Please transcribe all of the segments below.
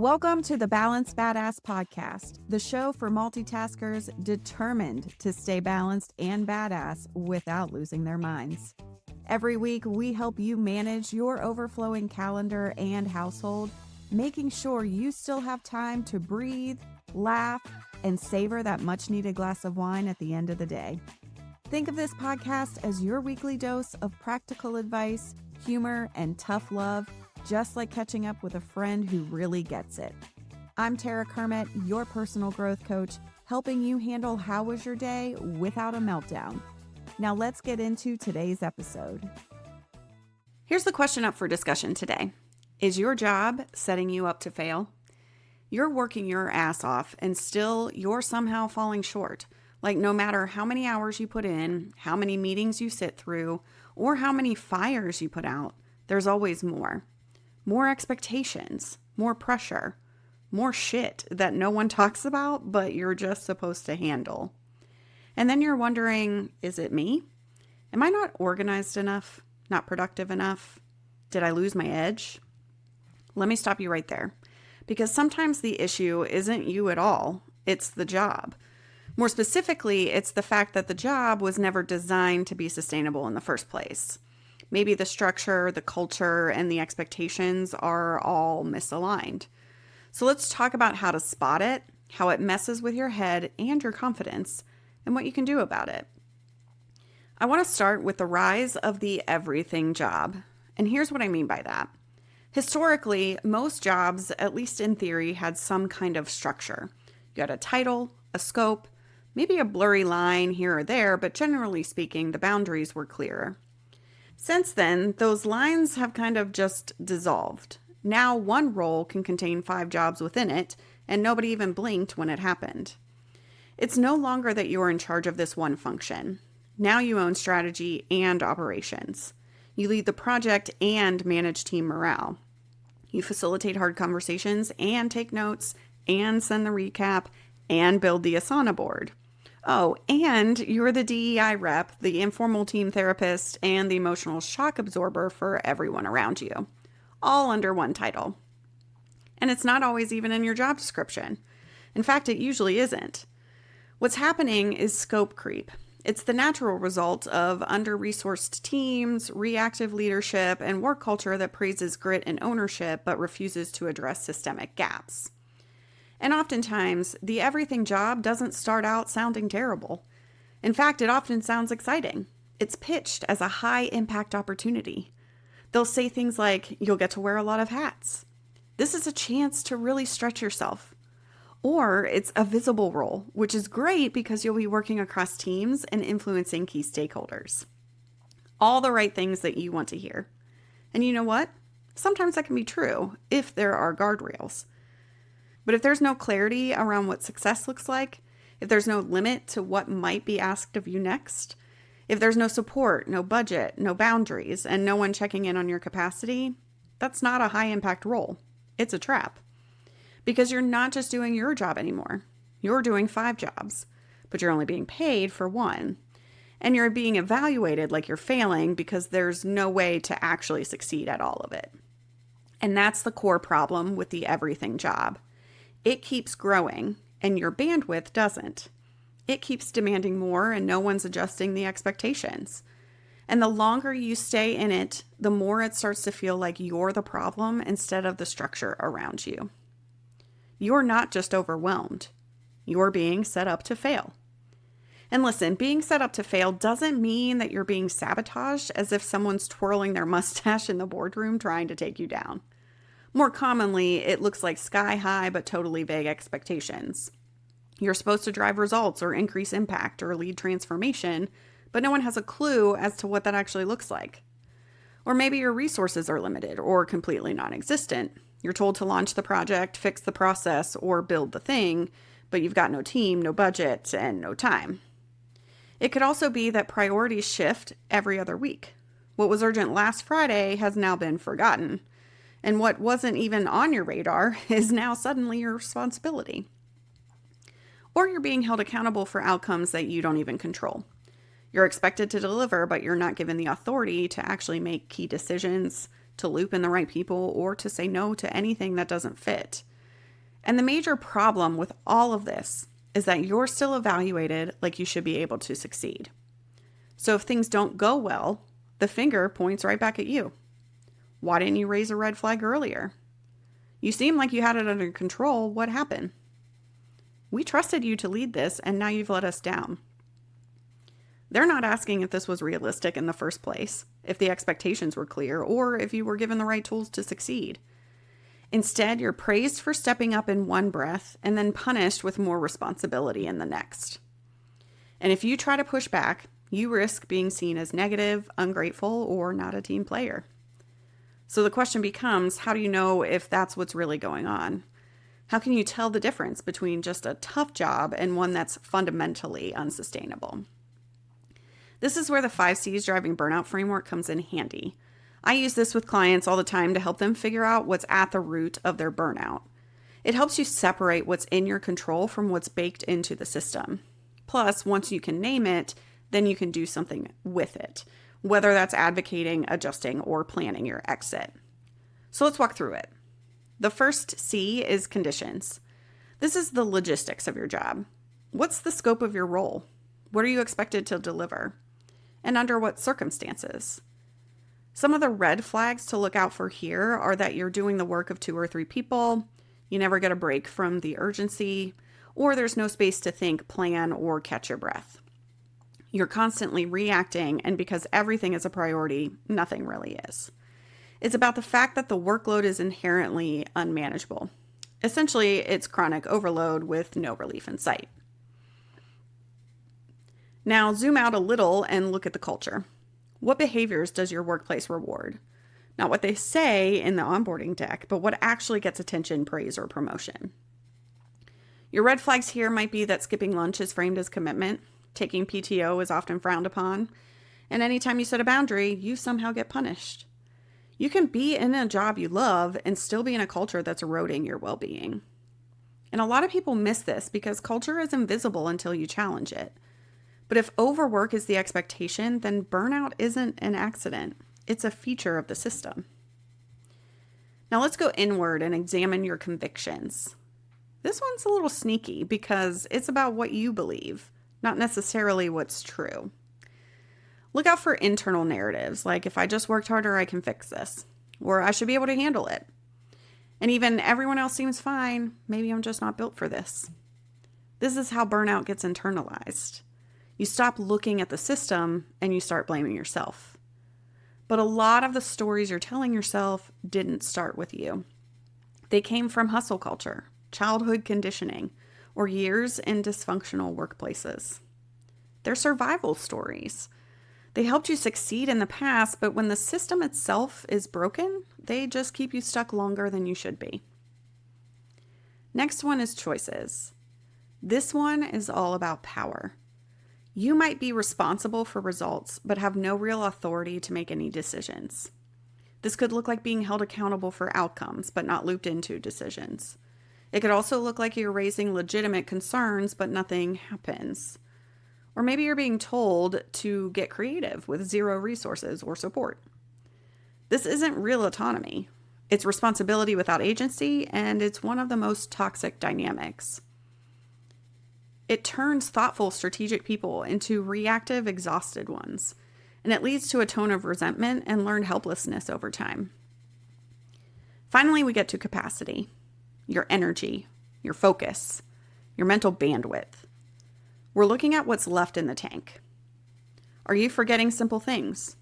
Welcome to the Balanced Badass Podcast, the show for multitaskers determined to stay balanced and badass without losing their minds. Every week, we help you manage your overflowing calendar and household, making sure you still have time to breathe, laugh, and savor that much-needed glass of wine at the end of the day. Think of this podcast as your weekly dose of practical advice, humor, and tough love, just like catching up with a friend who really gets it. I'm Tara Kermit, your personal growth coach, helping you handle how was your day without a meltdown. Now let's get into today's episode. Here's the question up for discussion today. Is your job setting you up to fail? You're working your ass off and still you're somehow falling short. Like no matter how many hours you put in, how many meetings you sit through, or how many fires you put out, there's always more. More expectations, more pressure, more shit that no one talks about, but you're just supposed to handle. And then you're wondering, is it me? Am I not organized enough? Not productive enough? Did I lose my edge? Let me stop you right there. Because sometimes the issue isn't you at all. It's the job. More specifically, it's the fact that the job was never designed to be sustainable in the first place. Maybe the structure, the culture, and the expectations are all misaligned. So let's talk about how to spot it, how it messes with your head and your confidence, and what you can do about it. I want to start with the rise of the everything job. And here's what I mean by that. Historically, most jobs, at least in theory, had some kind of structure. You had a title, a scope, maybe a blurry line here or there, but generally speaking, the boundaries were clearer. Since then, those lines have kind of just dissolved. Now one role can contain 5 jobs within it, and nobody even blinked when it happened. It's no longer that you're in charge of this one function. Now you own strategy and operations. You lead the project and manage team morale. You facilitate hard conversations and take notes and send the recap and build the Asana board. Oh, and you're the DEI rep, the informal team therapist, and the emotional shock absorber for everyone around you, all under one title. And it's not always even in your job description. In fact, it usually isn't. What's happening is scope creep. It's the natural result of under-resourced teams, reactive leadership, and work culture that praises grit and ownership but refuses to address systemic gaps. And oftentimes, the everything job doesn't start out sounding terrible. In fact, it often sounds exciting. It's pitched as a high-impact opportunity. They'll say things like, you'll get to wear a lot of hats. This is a chance to really stretch yourself. Or it's a visible role, which is great because you'll be working across teams and influencing key stakeholders. All the right things that you want to hear. And you know what? Sometimes that can be true if there are guardrails. But if there's no clarity around what success looks like, if there's no limit to what might be asked of you next, if there's no support, no budget, no boundaries, and no one checking in on your capacity, that's not a high-impact role. It's a trap. Because you're not just doing your job anymore. You're doing 5 jobs, but you're only being paid for 1. And you're being evaluated like you're failing because there's no way to actually succeed at all of it. And that's the core problem with the everything job. It keeps growing, and your bandwidth doesn't. It keeps demanding more, and no one's adjusting the expectations. And the longer you stay in it, the more it starts to feel like you're the problem instead of the structure around you. You're not just overwhelmed. You're being set up to fail. And listen, being set up to fail doesn't mean that you're being sabotaged as if someone's twirling their mustache in the boardroom trying to take you down. More commonly, it looks like sky-high but totally vague expectations. You're supposed to drive results or increase impact or lead transformation, but no one has a clue as to what that actually looks like. Or maybe your resources are limited or completely non-existent. You're told to launch the project, fix the process, or build the thing, but you've got no team, no budget, and no time. It could also be that priorities shift every other week. What was urgent last Friday has now been forgotten. And what wasn't even on your radar is now suddenly your responsibility. Or you're being held accountable for outcomes that you don't even control. You're expected to deliver, but you're not given the authority to actually make key decisions, to loop in the right people, or to say no to anything that doesn't fit. And the major problem with all of this is that you're still evaluated like you should be able to succeed. So if things don't go well, the finger points right back at you. Why didn't you raise a red flag earlier? You seem like you had it under control. What happened? We trusted you to lead this, and now you've let us down. They're not asking if this was realistic in the first place, if the expectations were clear, or if you were given the right tools to succeed. Instead, you're praised for stepping up in one breath and then punished with more responsibility in the next. And if you try to push back, you risk being seen as negative, ungrateful, or not a team player. So the question becomes, how do you know if that's what's really going on? How can you tell the difference between just a tough job and one that's fundamentally unsustainable? This is where the 5 C's driving burnout framework comes in handy. I use this with clients all the time to help them figure out what's at the root of their burnout. It helps you separate what's in your control from what's baked into the system. Plus, once you can name it, then you can do something with it, whether that's advocating, adjusting, or planning your exit. So let's walk through it. The first C is conditions. This is the logistics of your job. What's the scope of your role? What are you expected to deliver? And under what circumstances? Some of the red flags to look out for here are that you're doing the work of 2 or 3 people, you never get a break from the urgency, or there's no space to think, plan, or catch your breath. You're constantly reacting, and because everything is a priority, nothing really is. It's about the fact that the workload is inherently unmanageable. Essentially, it's chronic overload with no relief in sight. Now, zoom out a little and look at the culture. What behaviors does your workplace reward? Not what they say in the onboarding deck, but what actually gets attention, praise, or promotion. Your red flags here might be that skipping lunch is framed as commitment, taking PTO is often frowned upon, and anytime you set a boundary, you somehow get punished. You can be in a job you love and still be in a culture that's eroding your well-being. And a lot of people miss this because culture is invisible until you challenge it. But if overwork is the expectation, then burnout isn't an accident. It's a feature of the system. Now let's go inward and examine your convictions. This one's a little sneaky because it's about what you believe, not necessarily what's true. Look out for internal narratives like, if I just worked harder, I can fix this, or I should be able to handle it. And even everyone else seems fine, maybe I'm just not built for this. This is how burnout gets internalized. You stop looking at the system and you start blaming yourself. But a lot of the stories you're telling yourself didn't start with you. They came from hustle culture, childhood conditioning, or years in dysfunctional workplaces. They're survival stories. They helped you succeed in the past, but when the system itself is broken, they just keep you stuck longer than you should be. Next one is choices. This one is all about power. You might be responsible for results, but have no real authority to make any decisions. This could look like being held accountable for outcomes, but not looped into decisions. It could also look like you're raising legitimate concerns, but nothing happens. Or maybe you're being told to get creative with zero resources or support. This isn't real autonomy. It's responsibility without agency, and it's one of the most toxic dynamics. It turns thoughtful, strategic people into reactive, exhausted ones, and it leads to a tone of resentment and learned helplessness over time. Finally, we get to capacity, your energy, your focus, your mental bandwidth. We're looking at what's left in the tank. Are you forgetting simple things?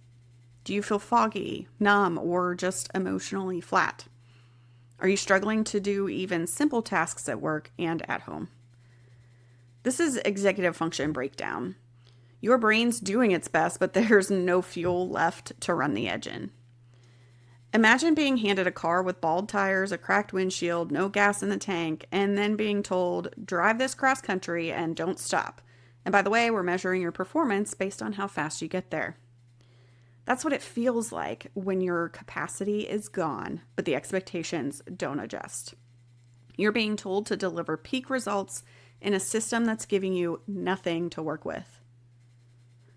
Do you feel foggy, numb, or just emotionally flat? Are you struggling to do even simple tasks at work and at home? This is executive function breakdown. Your brain's doing its best, but there's no fuel left to run the engine. Imagine being handed a car with bald tires, a cracked windshield, no gas in the tank, and then being told, drive this cross country and don't stop. And by the way, we're measuring your performance based on how fast you get there. That's what it feels like when your capacity is gone, but the expectations don't adjust. You're being told to deliver peak results in a system that's giving you nothing to work with.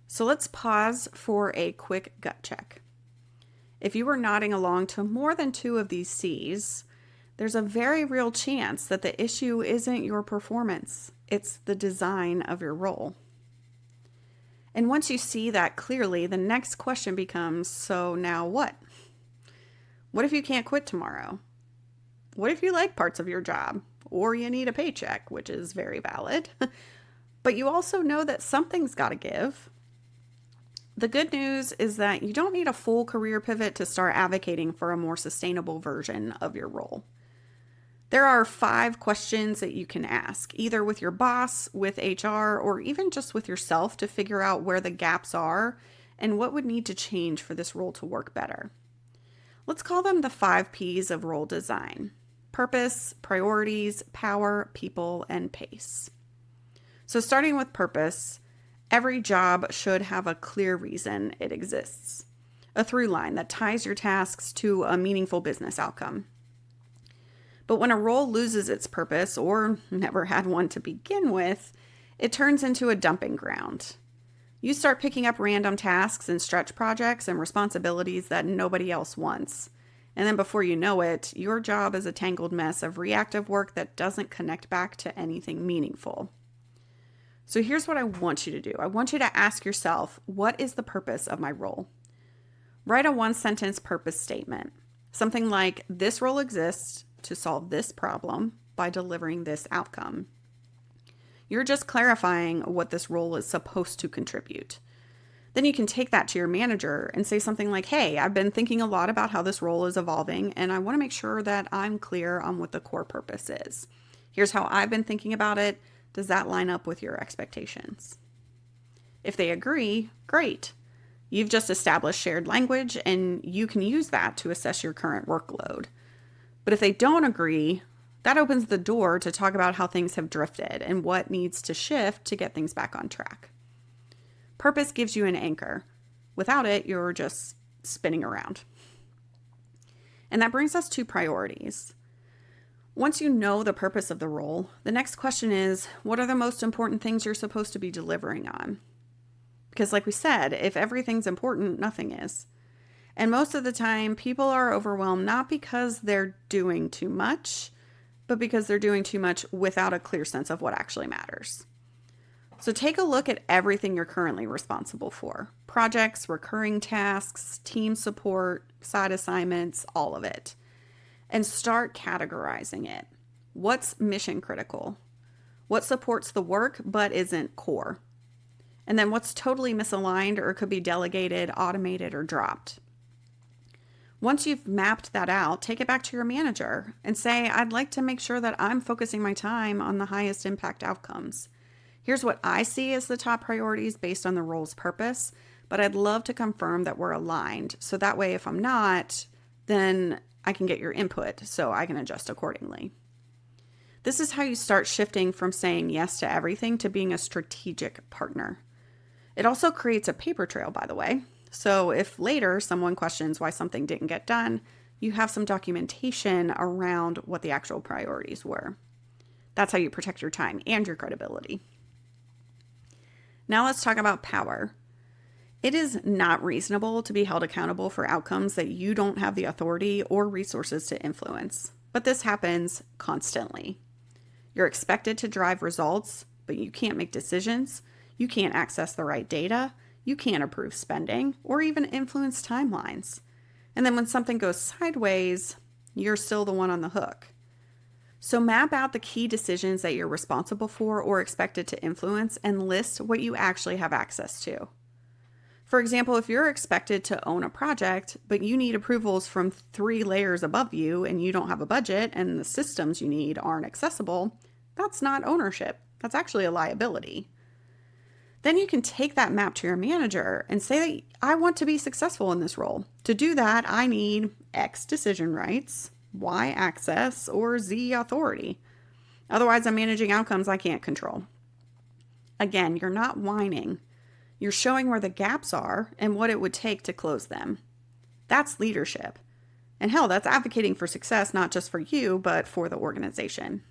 So let's pause for a quick gut check. If you were nodding along to more than 2 of these C's, there's a very real chance that the issue isn't your performance, it's the design of your role. And once you see that clearly, the next question becomes, so now what? What if you can't quit tomorrow? What if you like parts of your job, or you need a paycheck, which is very valid, but you also know that something's got to give? The good news is that you don't need a full career pivot to start advocating for a more sustainable version of your role. There are 5 questions that you can ask, either with your boss, with HR, or even just with yourself to figure out where the gaps are and what would need to change for this role to work better. Let's call them the 5 P's of role design: purpose, priorities, power, people, and pace. So starting with purpose, every job should have a clear reason it exists, a through line that ties your tasks to a meaningful business outcome. But when a role loses its purpose, or never had one to begin with, it turns into a dumping ground. You start picking up random tasks and stretch projects and responsibilities that nobody else wants. And then before you know it, your job is a tangled mess of reactive work that doesn't connect back to anything meaningful. So here's what I want you to do. I want you to ask yourself, what is the purpose of my role? Write a 1-sentence purpose statement. Something like, this role exists to solve this problem by delivering this outcome. You're just clarifying what this role is supposed to contribute. Then you can take that to your manager and say something like, hey, I've been thinking a lot about how this role is evolving, and I want to make sure that I'm clear on what the core purpose is. Here's how I've been thinking about it. Does that line up with your expectations? If they agree, great. You've just established shared language, and you can use that to assess your current workload. But if they don't agree, that opens the door to talk about how things have drifted and what needs to shift to get things back on track. Purpose gives you an anchor. Without it, you're just spinning around. And that brings us to priorities. Once you know the purpose of the role, the next question is, what are the most important things you're supposed to be delivering on? Because like we said, if everything's important, nothing is. And most of the time, people are overwhelmed not because they're doing too much, but because they're doing too much without a clear sense of what actually matters. So take a look at everything you're currently responsible for. Projects, recurring tasks, team support, side assignments, all of it. And start categorizing it. What's mission critical? What supports the work but isn't core? And then what's totally misaligned or could be delegated, automated, or dropped? Once you've mapped that out, take it back to your manager and say, I'd like to make sure that I'm focusing my time on the highest impact outcomes. Here's what I see as the top priorities based on the role's purpose, but I'd love to confirm that we're aligned. So that way, if I'm not, then I can get your input so I can adjust accordingly. This is how you start shifting from saying yes to everything to being a strategic partner. It also creates a paper trail, by the way. So if later someone questions why something didn't get done, you have some documentation around what the actual priorities were. That's how you protect your time and your credibility. Now let's talk about power. It is not reasonable to be held accountable for outcomes that you don't have the authority or resources to influence. But this happens constantly. You're expected to drive results, but you can't make decisions. You can't access the right data. You can't approve spending or even influence timelines. And then when something goes sideways, you're still the one on the hook. So map out the key decisions that you're responsible for or expected to influence and list what you actually have access to. For example, if you're expected to own a project, but you need approvals from 3 layers above you and you don't have a budget and the systems you need aren't accessible, that's not ownership. That's actually a liability. Then you can take that map to your manager and say that I want to be successful in this role. To do that, I need X decision rights, Y access, or Z authority. Otherwise, I'm managing outcomes I can't control. Again, you're not whining. You're showing where the gaps are and what it would take to close them. That's leadership. And hell, that's advocating for success, not just for you, but for the organization.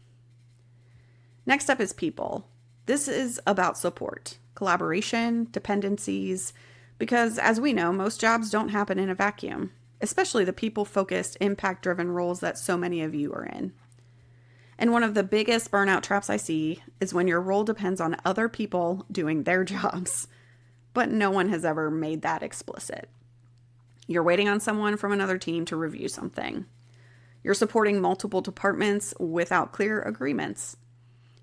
Next up is people. This is about support, collaboration, dependencies, because as we know, most jobs don't happen in a vacuum. especially the people-focused, impact-driven roles that so many of you are in. And one of the biggest burnout traps I see is when your role depends on other people doing their jobs, but no one has ever made that explicit. You're waiting on someone from another team to review something. You're supporting multiple departments without clear agreements.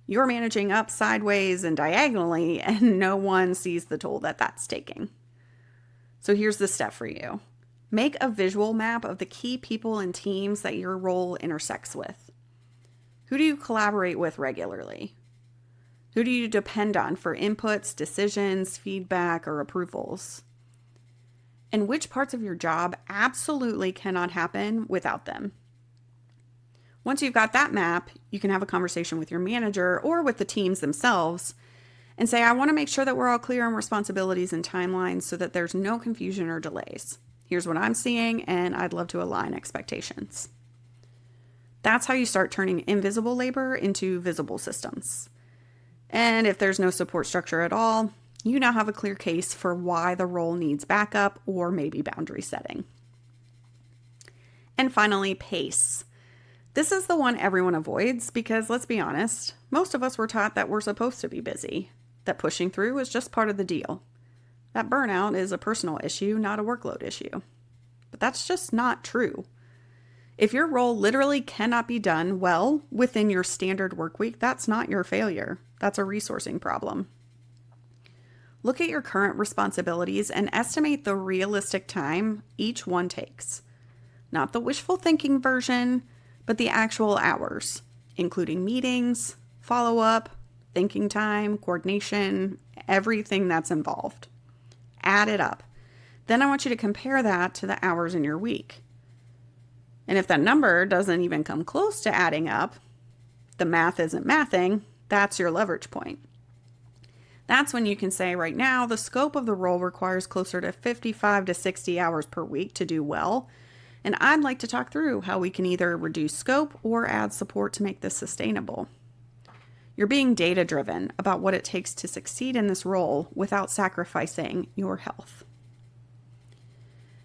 You're managing up, sideways, and diagonally, and no one sees the toll that that's taking. So here's the step for you. Make a visual map of the key people and teams that your role intersects with. Who do you collaborate with regularly? Who do you depend on for inputs, decisions, feedback, or approvals? And which parts of your job absolutely cannot happen without them? Once you've got that map, you can have a conversation with your manager or with the teams themselves and say, I want to make sure that we're all clear on responsibilities and timelines so that there's no confusion or delays. Here's what I'm seeing, and I'd love to align expectations. That's how you start turning invisible labor into visible systems. And if there's no support structure at all, you now have a clear case for why the role needs backup or maybe boundary setting. And finally, pace. This is the one everyone avoids because, let's be honest, most of us were taught that we're supposed to be busy, that pushing through is just part of the deal, that burnout is a personal issue, not a workload issue. But that's just not true. If your role literally cannot be done well within your standard work week, that's not your failure. That's a resourcing problem. Look at your current responsibilities and estimate the realistic time each one takes. Not the wishful thinking version, but the actual hours, including meetings, follow-up, thinking time, coordination, everything that's involved. Add it up. Then I want you to compare that to the hours in your week. And if that number doesn't even come close to adding up, the math isn't mathing, that's your leverage point. That's when you can say, right now, the scope of the role requires closer to 55 to 60 hours per week to do well. And I'd like to talk through how we can either reduce scope or add support to make this sustainable. You're being data-driven about what it takes to succeed in this role without sacrificing your health.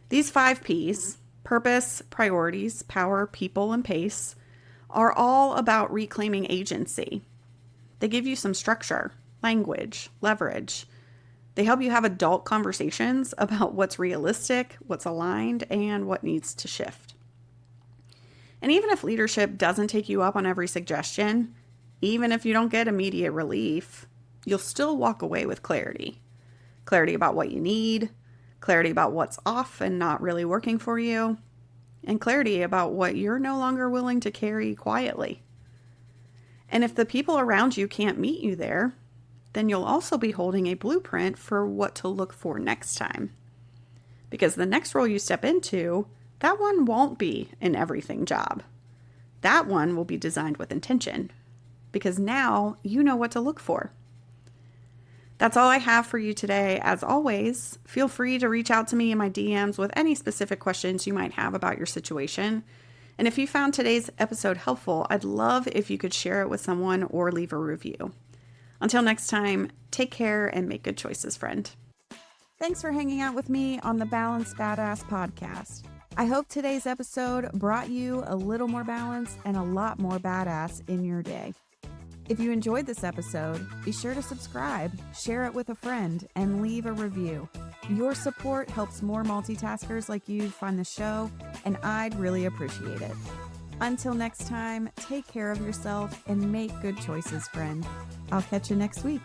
These 5 Ps, purpose, priorities, power, people, and pace, are all about reclaiming agency. They give you some structure, language, leverage. They help you have adult conversations about what's realistic, what's aligned, and what needs to shift. And even if leadership doesn't take you up on every suggestion, even if you don't get immediate relief, you'll still walk away with clarity. Clarity about what you need, clarity about what's off and not really working for you, and clarity about what you're no longer willing to carry quietly. And if the people around you can't meet you there, then you'll also be holding a blueprint for what to look for next time. Because the next role you step into, that one won't be an everything job. That one will be designed with intention, because now you know what to look for. That's all I have for you today. As always, feel free to reach out to me in my DMs with any specific questions you might have about your situation. And if you found today's episode helpful, I'd love if you could share it with someone or leave a review. Until next time, take care and make good choices, friend. Thanks for hanging out with me on the Balanced Badass podcast. I hope today's episode brought you a little more balance and a lot more badass in your day. If you enjoyed this episode, be sure to subscribe, share it with a friend, and leave a review. Your support helps more multitaskers like you find the show, and I'd really appreciate it. Until next time, take care of yourself and make good choices, friend. I'll catch you next week.